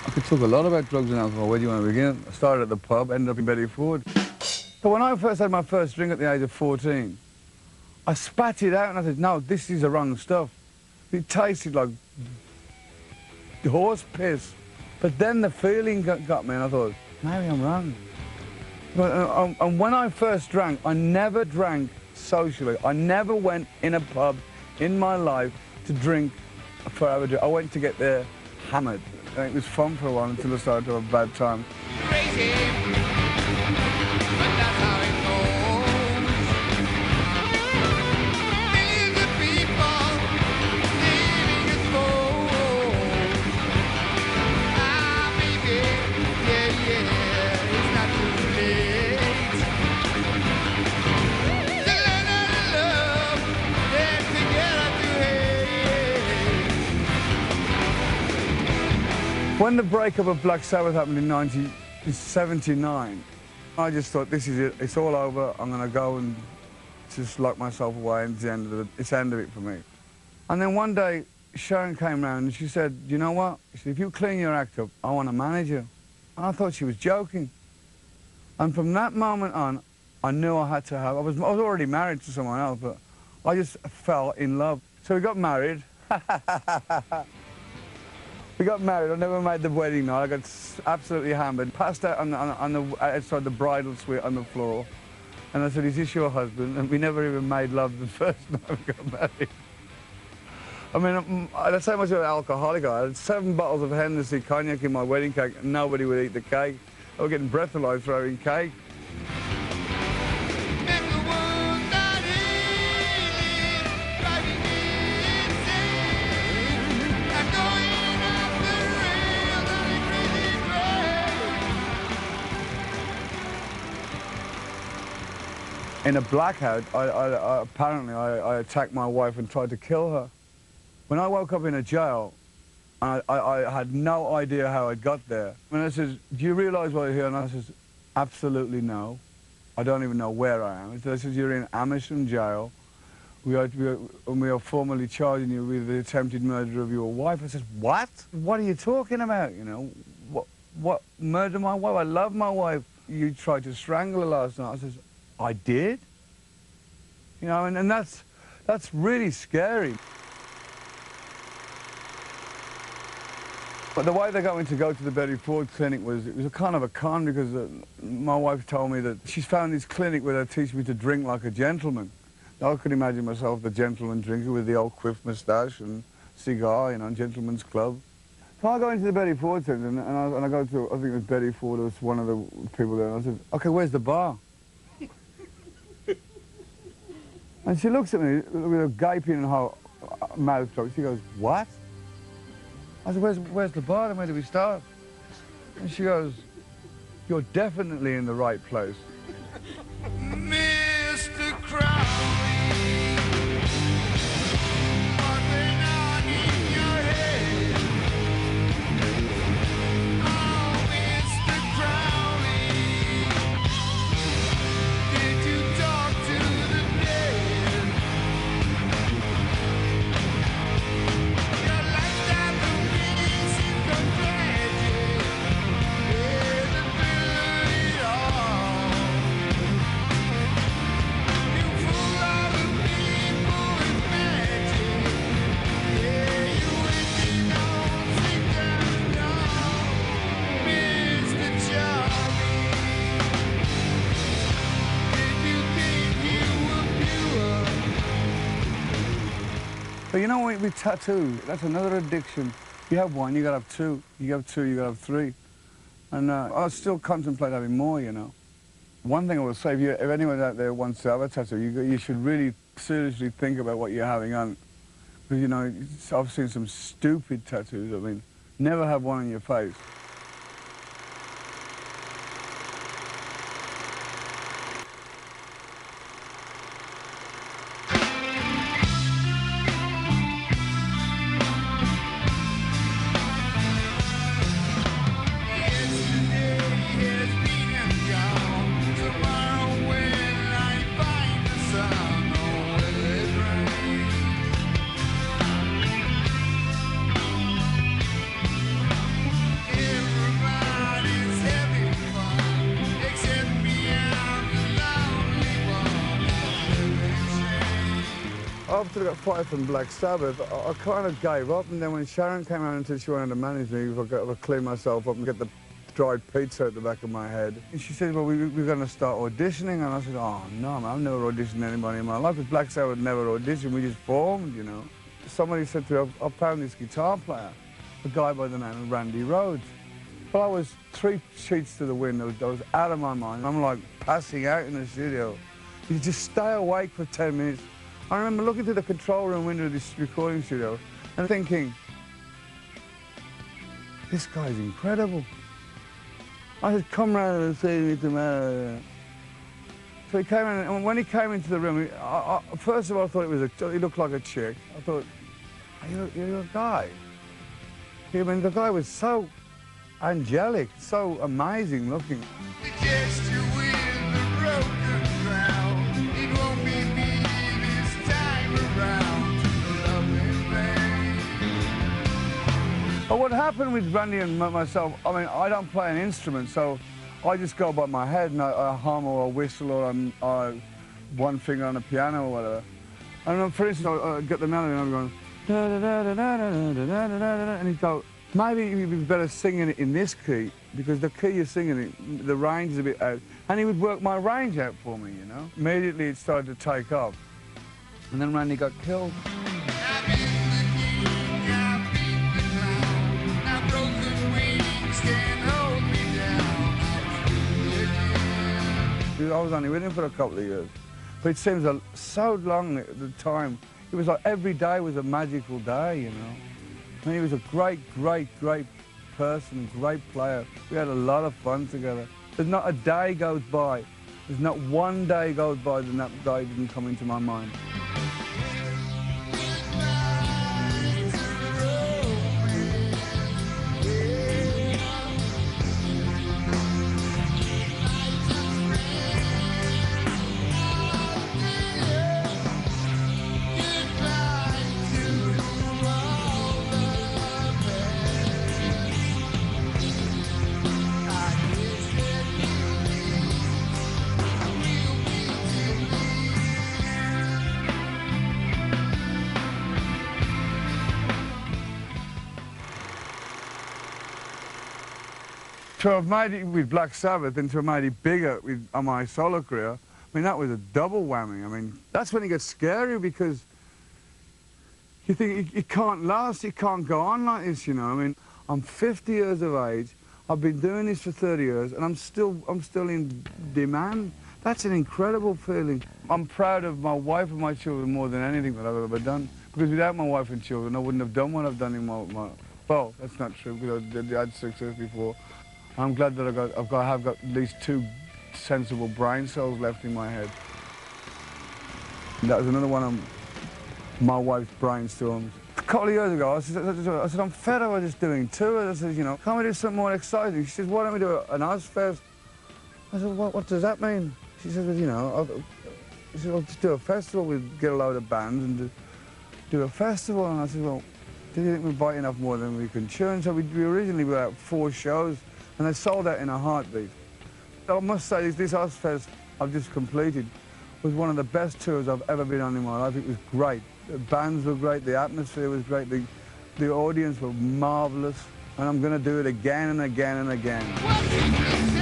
I could talk a lot about drugs and alcohol. Where do you want to begin? I started at the pub, ended up in Betty Ford. So when I first had my first drink at the age of 14, I spat it out and I said, no, this is the wrong stuff. It tasted like horse piss. But then the feeling got me and I thought, maybe I'm wrong. And when I first drank, I never drank socially. I never went in a pub in my life to drink for a drink. I went to get there hammered. And it was fun for a while until I started to have a bad time. Crazy, but that's how it goes. Millions of people living exposed. Ah, baby, yeah, it's not too late to learn how to love and together to hate. When the breakup of Black Sabbath happened in 1979, I just thought, this is it, it's all over, I'm going to go and just lock myself away, and it's the end of it for me. And then one day, Sharon came round and she said, you know what? She said, if you clean your act up, I want to manage you. And I thought she was joking. And from that moment on, I knew I had to have, I was already married to someone else, but I just fell in love. So we got married. We got married. I never made the wedding night. I got absolutely hammered. Passed out outside the bridal suite on the floor. And I said, is this your husband? And we never even made love the first night we got married. I mean, that's how much of an alcoholic I had. 7 bottles of Hennessy cognac in my wedding cake, and nobody would eat the cake. I was getting breathalyzed throwing cake. In a blackout, apparently I attacked my wife and tried to kill her. When I woke up in a jail, I had no idea how I got there. And I says, do you realise why you're here? And I says, absolutely no. I don't even know where I am. They says, you're in Amersham jail. We are formally charging you with the attempted murder of your wife. I says, what? What are you talking about? You know, what murder my wife? I love my wife. You tried to strangle her last night. I says, I did? You know, and that's really scary. But the way they got me to go to the Betty Ford clinic was, it was a kind of a con, because my wife told me that she's found this clinic where they teach me to drink like a gentleman. Now, I could imagine myself the gentleman drinker with the old quiff moustache and cigar, you know, gentleman's club. So I go into the Betty Ford center and I go to, I think it was Betty Ford, was one of the people there, and I said, okay, where's the bar? And she looks at me with a gaping in her mouth. She goes, what? I said, where's the bar and where do we start? And she goes, you're definitely in the right place. Mr. Crowley, what's been on in your head? Oh, Mr. Crowley, did you talk to the dead? Your lifestyle don't really seem so tragic. There's a thrill in it all. You fool all the people with magic. Yeah, you waiting on sit down down, Mr. Charlie. Did you think you were pure? But you know, with tattoos, that's another addiction. You have one, you gotta have two. You have two, you gotta have three. And I still contemplate having more, you know. One thing I will say, if anyone out there wants to have a tattoo, you should really seriously think about what you're having on. Because, you know, I've seen some stupid tattoos. I mean, never have one on your face. If after I got fired from Black Sabbath, I kind of gave up, and then when Sharon came out and said she wanted to manage me, if I could clean myself up and get the dried pizza at the back of my head. And she said, well, we're going to start auditioning, and I said, oh, no, man, I've never auditioned anybody in my life, because Black Sabbath never auditioned, we just formed, you know. Somebody said to me, I found this guitar player, a guy by the name of Randy Rhoads. Well, I was 3 sheets to the wind, I was out of my mind. I'm like passing out in the studio. You just stay awake for 10 minutes. I remember looking through the control room window of this recording studio and thinking, this guy's incredible. I said, come round and see me tomorrow. So he came in, and when he came into the room, first of all, I thought he looked like a chick. I thought, you're a guy. I mean, the guy was so angelic, so amazing looking. But what happened with Randy and myself, I mean, I don't play an instrument, so I just go by my head and I hum or I whistle or I one finger on the piano or whatever. And for instance, I get the melody and I'm going, da da da da da da da da da da, and he'd go, maybe you'd be better singing it in this key, because the key you're singing it, the range is a bit out. And he would work my range out for me, you know. Immediately it started to take off. And then Randy got killed. I was only with him for a couple of years, but it seems so long at the time. It was like every day was a magical day, you know. I mean, he was a great, great, great person, great player. We had a lot of fun together. There's not a day goes by, there's not one day goes by that that day didn't come into my mind. 'To have made it with Black Sabbath and to have made it bigger on my solo career, I mean, that was a double whammy. I mean, that's when it gets scary, because you think it can't last, it can't go on like this, you know. I mean, I'm 50 years of age, I've been doing this for 30 years, and I'm still in demand. That's an incredible feeling. I'm proud of my wife and my children more than anything that I've ever done, because without my wife and children, I wouldn't have done what I've done in my well, that's not true, because I had success before. I'm glad that I've got at least 2 sensible brain cells left in my head. And that was another one of my wife's brainstorms. A couple of years ago, I said, I'm fed up of just doing tours. I said, you know, can't we do something more exciting? She said, why don't we do an Ozfest? I said, what does that mean? She said, well, you know, she said, well, just do a festival. We'd get a load of bands and do a festival. And I said, well, do you think we're biting off more than we can chew? And so we originally were at 4 shows, and they sold out in a heartbeat. I must say, this Ozfest I've just completed was one of the best tours I've ever been on in my life. It was great. The bands were great, the atmosphere was great, the audience were marvellous, and I'm going to do it again and again and again.